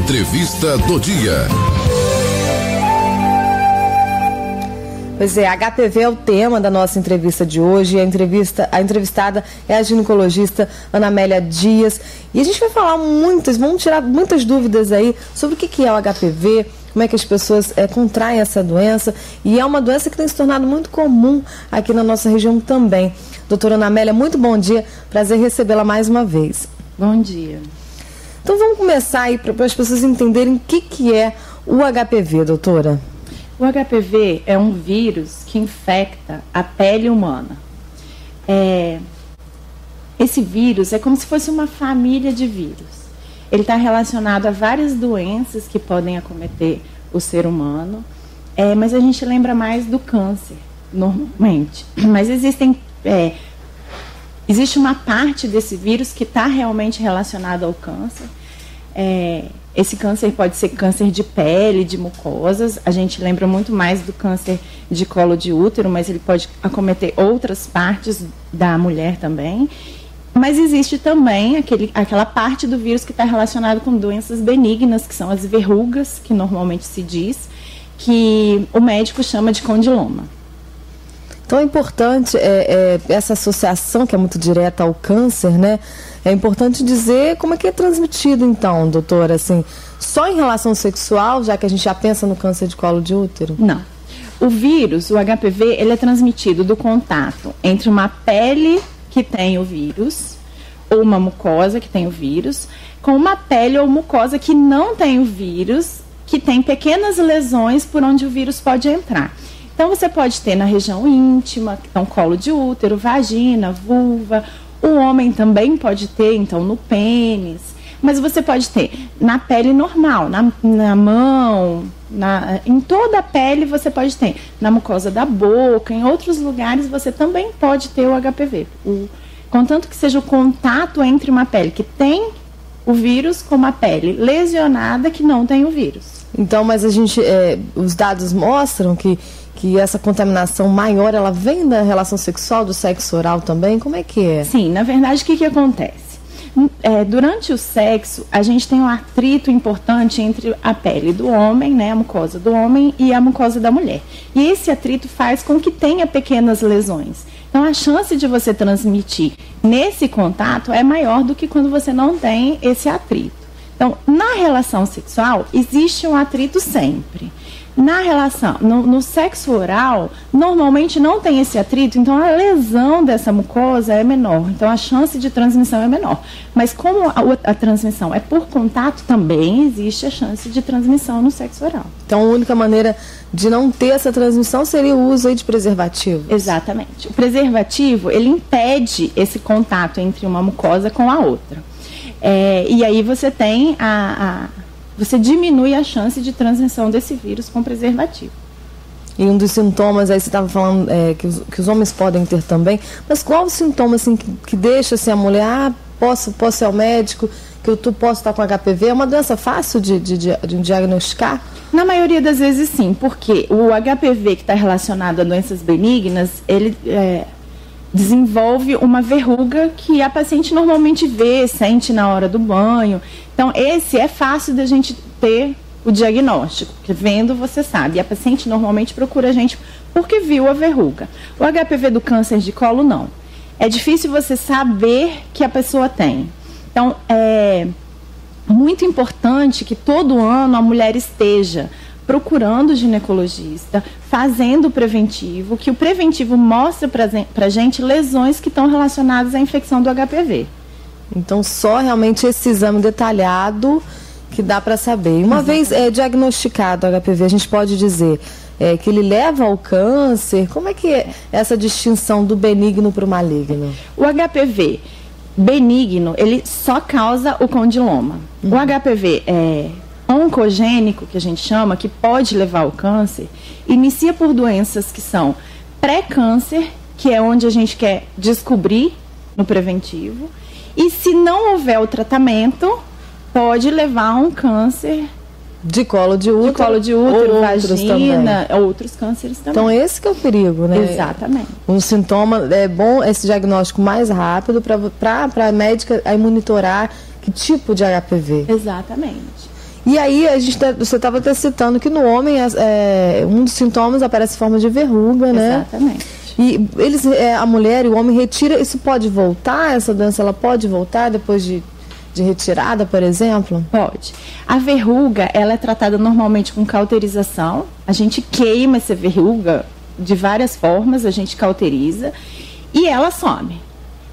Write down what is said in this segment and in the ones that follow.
Entrevista do dia. Pois é, HPV é o tema da nossa entrevista de hoje. A entrevistada é a ginecologista Ana Amélia Dias. E a gente vai falar vamos tirar muitas dúvidas aí sobre o que é o HPV, como é que as pessoas contraem essa doença. E é uma doença que tem se tornado muito comum aqui na nossa região também. Doutora Ana Amélia, muito bom dia. Prazer recebê-la mais uma vez. Bom dia. Então vamos começar aí para as pessoas entenderem o que é o HPV, doutora. O HPV é um vírus que infecta a pele humana. Esse vírus é como se fosse uma família de vírus. Ele está relacionado a várias doenças que podem acometer o ser humano, mas a gente lembra mais do câncer, normalmente. Mas existe uma parte desse vírus que está realmente relacionado ao câncer. Esse câncer pode ser câncer de pele, de mucosas. A gente lembra muito mais do câncer de colo de útero, mas ele pode acometer outras partes da mulher também. Mas existe também aquela parte do vírus que está relacionado com doenças benignas, que são as verrugas, que normalmente se diz, que o médico chama de condiloma. Então é importante essa associação, que é muito direta ao câncer, né? É importante dizer como é que é transmitido, então, doutora, assim, só em relação sexual, já que a gente já pensa no câncer de colo de útero? Não. O vírus, o HPV, ele é transmitido do contato entre uma pele que tem o vírus, ou uma mucosa que tem o vírus, com uma pele ou mucosa que não tem o vírus, que tem pequenas lesões por onde o vírus pode entrar. Então, você pode ter na região íntima, então colo de útero, vagina, vulva. O homem também pode ter, então, no pênis. Mas você pode ter na pele normal, na mão, em toda a pele você pode ter. Na mucosa da boca, em outros lugares você também pode ter o HPV. Contanto que seja o contato entre uma pele que tem o vírus com uma pele lesionada que não tem o vírus. Então, mas os dados mostram que essa contaminação maior, ela vem da relação sexual, do sexo oral também? Como é que é? Sim, na verdade, o que acontece? Durante o sexo, a gente tem um atrito importante entre a pele do homem, né, a mucosa do homem, e a mucosa da mulher. E esse atrito faz com que tenha pequenas lesões. Então, a chance de você transmitir nesse contato é maior do que quando você não tem esse atrito. Então, na relação sexual, existe um atrito sempre. Na relação, no sexo oral, normalmente não tem esse atrito, então a lesão dessa mucosa é menor, então a chance de transmissão é menor. Mas como a transmissão é por contato, também existe a chance de transmissão no sexo oral. Então a única maneira de não ter essa transmissão seria o uso aí de preservativo? Exatamente. O preservativo, ele impede esse contato entre uma mucosa com a outra. E aí você tem você diminui a chance de transmissão desse vírus com preservativo. E um dos sintomas, aí você estava falando que os homens podem ter também, mas qual o sintoma assim, que deixa assim, a mulher, posso ir ao médico, que eu posso estar com HPV? É uma doença fácil de diagnosticar? Na maioria das vezes sim, porque o HPV que está relacionado a doenças benignas, ele desenvolve uma verruga que a paciente normalmente sente na hora do banho. Então, esse é fácil da gente ter o diagnóstico, que vendo você sabe. E a paciente normalmente procura a gente porque viu a verruga. O HPV do câncer de colo, não. É difícil você saber que a pessoa tem. Então, é muito importante que todo ano a mulher esteja procurando o ginecologista, fazendo o preventivo, que o preventivo mostra pra gente lesões que estão relacionadas à infecção do HPV. Então, só realmente esse exame detalhado que dá para saber. Uma vez diagnosticado o HPV, a gente pode dizer que ele leva ao câncer? Como é que é essa distinção do benigno para o maligno? O HPV benigno, ele só causa o condiloma. O HPV oncogênico, que a gente chama, que pode levar ao câncer, inicia por doenças que são pré-câncer, que é onde a gente quer descobrir no preventivo, e se não houver o tratamento, pode levar a um câncer de colo de útero, vagina, outros cânceres também. Então esse que é o perigo, né? Exatamente. Um sintoma, é bom esse diagnóstico mais rápido para a médica aí monitorar que tipo de HPV. Exatamente. E aí, você estava até citando que no homem, um dos sintomas aparece em forma de verruga, né? Exatamente. E a mulher e o homem retira, isso pode voltar? Essa doença, ela pode voltar depois de retirada, por exemplo? Pode. A verruga, ela é tratada normalmente com cauterização. A gente queima essa verruga de várias formas, a gente cauteriza e ela some.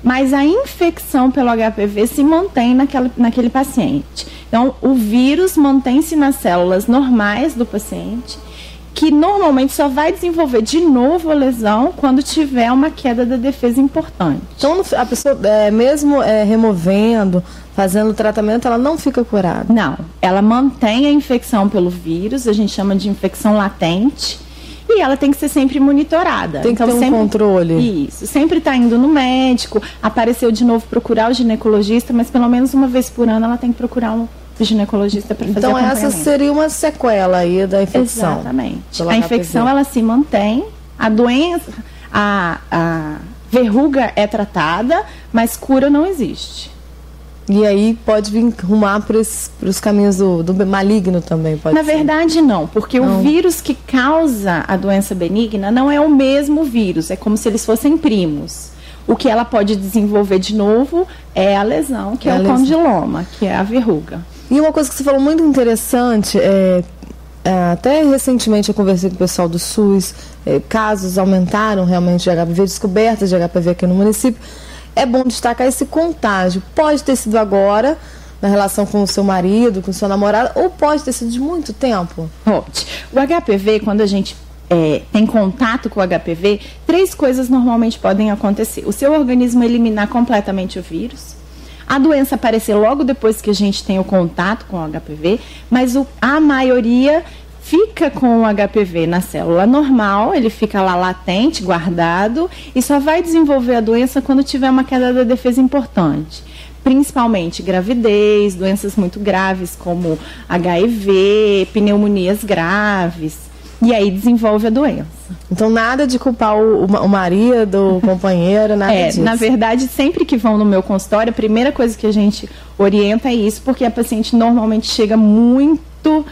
Mas a infecção pelo HPV se mantém naquele paciente. Então, o vírus mantém-se nas células normais do paciente, que normalmente só vai desenvolver de novo a lesão quando tiver uma queda da defesa importante. Então, a pessoa, mesmo removendo, fazendo o tratamento, ela não fica curada? Não, ela mantém a infecção pelo vírus, a gente chama de infecção latente, e ela tem que ser sempre monitorada. Tem que ter um controle. Isso, sempre está indo no médico, apareceu de novo procurar o ginecologista, mas pelo menos uma vez por ano ela tem que procurar um ginecologista para fazer acompanhamento. Então essa seria uma sequela aí da infecção. Exatamente. A infecção ela se mantém, a doença, a verruga é tratada, mas cura não existe. E aí pode vir rumar para os caminhos do maligno também, pode ser? Na verdade, não, porque o vírus que causa a doença benigna não é o mesmo vírus, é como se eles fossem primos. O que ela pode desenvolver de novo é a lesão, que é o condiloma, que é a verruga. E uma coisa que você falou muito interessante, até recentemente eu conversei com o pessoal do SUS, casos aumentaram realmente de HPV, descobertas de HPV aqui no município. É bom destacar esse contágio. Pode ter sido agora, na relação com o seu marido, com o seu namorado, ou pode ter sido de muito tempo? Pode. O HPV, quando a gente tem contato com o HPV, 3 coisas normalmente podem acontecer. O seu organismo eliminar completamente o vírus, a doença aparecer logo depois que a gente tem o contato com o HPV, mas a maioria fica com o HPV na célula normal, ele fica lá latente, guardado, e só vai desenvolver a doença quando tiver uma queda da defesa importante. Principalmente gravidez, doenças muito graves como HIV, pneumonias graves, e aí desenvolve a doença. Então nada de culpar o marido, o companheiro, nada disso. Na verdade, sempre que vão no meu consultório, a primeira coisa que a gente orienta é isso, porque a paciente normalmente chega muito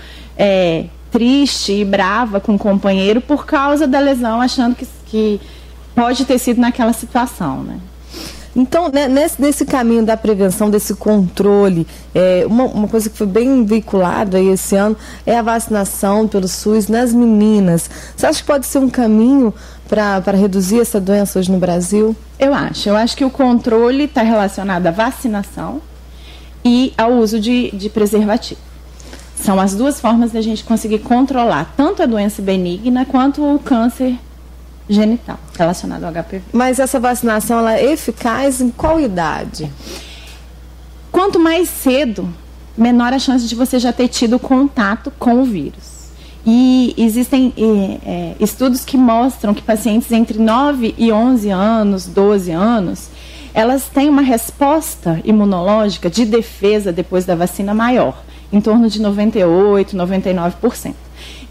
triste e brava com o companheiro por causa da lesão, achando que pode ter sido naquela situação, né? Então, né, nesse caminho da prevenção, desse controle, uma coisa que foi bem veiculada aí esse ano é a vacinação pelo SUS nas meninas. Você acha que pode ser um caminho para reduzir essa doença hoje no Brasil? Eu acho que o controle está relacionado à vacinação e ao uso de preservativo. São as 2 formas da gente conseguir controlar tanto a doença benigna quanto o câncer genital relacionado ao HPV. Mas essa vacinação, ela é eficaz em qual idade? Quanto mais cedo, menor a chance de você já ter tido contato com o vírus. E existem estudos que mostram que pacientes entre 9 e 11 anos, 12 anos, elas têm uma resposta imunológica de defesa depois da vacina maior, em torno de 98%, 99%.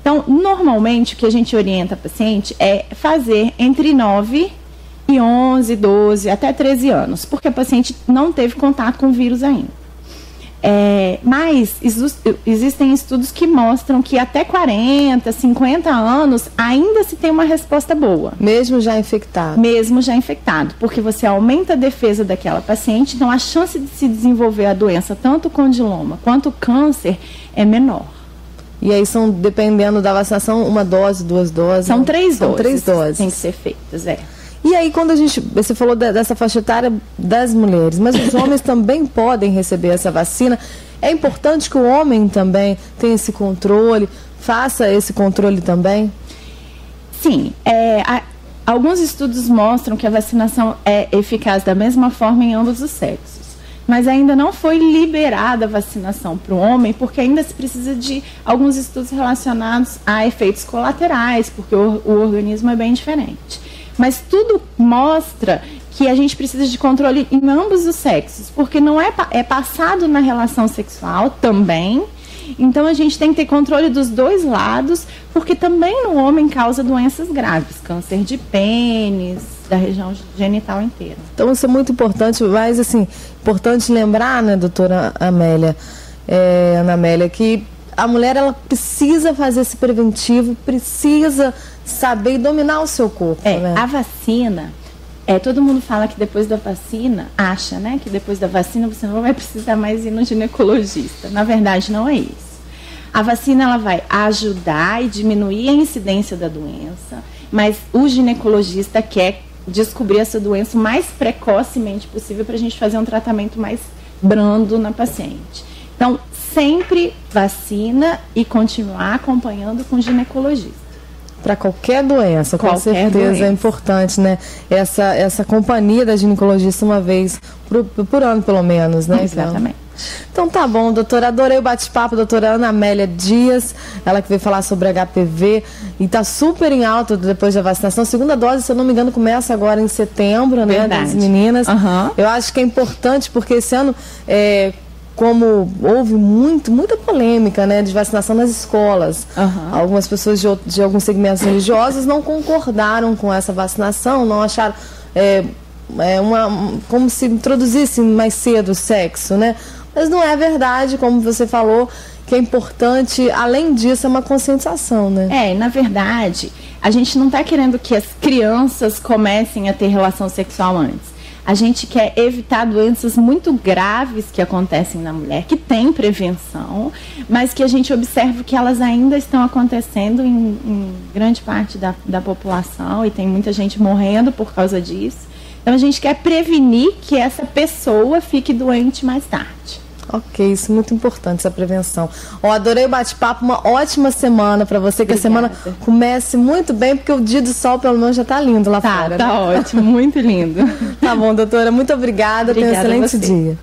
Então, normalmente, o que a gente orienta a paciente é fazer entre 9 e 11, 12, até 13 anos, porque a paciente não teve contato com o vírus ainda. Mas existem estudos que mostram que até 40, 50 anos ainda se tem uma resposta boa. Mesmo já infectado? Mesmo já infectado, porque você aumenta a defesa daquela paciente, então a chance de se desenvolver a doença, tanto o condiloma quanto o câncer, é menor. E aí são, dependendo da vacinação, 1 dose, 2 doses? São 3 doses. São 3 doses. Tem que ser feitas, E aí, quando você falou dessa faixa etária das mulheres, mas os homens também podem receber essa vacina. É importante que o homem também tenha esse controle, faça esse controle também? Sim. Alguns estudos mostram que a vacinação é eficaz da mesma forma em ambos os sexos. Mas ainda não foi liberada a vacinação para o homem, porque ainda se precisa de alguns estudos relacionados a efeitos colaterais, porque o organismo é bem diferente. Mas tudo mostra que a gente precisa de controle em ambos os sexos, porque não é passado na relação sexual também. Então a gente tem que ter controle dos 2 lados, porque também no homem causa doenças graves, câncer de pênis, da região genital inteira. Então isso é muito importante, mas assim, importante lembrar, né, doutora Amélia, Ana Amélia, que a mulher ela precisa fazer esse preventivo, precisa saber dominar o seu corpo, né? A vacina, todo mundo fala que depois da vacina, acha, né, que depois da vacina você não vai precisar mais ir no ginecologista. Na verdade, não é isso. A vacina ela vai ajudar e diminuir a incidência da doença, mas o ginecologista quer descobrir essa doença o mais precocemente possível para a gente fazer um tratamento mais brando na paciente. Então, sempre vacina e continuar acompanhando com o ginecologista. Para qualquer doença, com certeza doença. É importante, né? Essa companhia da ginecologista uma vez por ano, pelo menos, né? Exatamente. Então tá bom, doutora. Adorei o bate-papo, doutora Ana Amélia Dias, ela que veio falar sobre HPV e tá super em alta depois da vacinação. Segunda dose, se eu não me engano, começa agora em setembro, né? Verdade. Das meninas. Uhum. Eu acho que é importante porque esse ano como houve muita polêmica, né, de vacinação nas escolas. Uhum. Algumas pessoas de alguns segmentos religiosos não concordaram com essa vacinação, não acharam como se introduzisse mais cedo o sexo, né? Mas não é verdade, como você falou, que é importante, além disso, é uma conscientização, né? Na verdade, a gente não está querendo que as crianças comecem a ter relação sexual antes. A gente quer evitar doenças muito graves que acontecem na mulher, que tem prevenção, mas que a gente observa que elas ainda estão acontecendo em grande parte da população e tem muita gente morrendo por causa disso. Então a gente quer prevenir que essa pessoa fique doente mais tarde. Ok, isso é muito importante, essa prevenção. Adorei o bate-papo, uma ótima semana para você, que Obrigada. a semana comece muito bem, porque o dia do sol, pelo menos, já tá lindo lá fora. Tá né? ótimo, muito lindo. Tá bom, doutora, muito obrigada, tenha um excelente dia.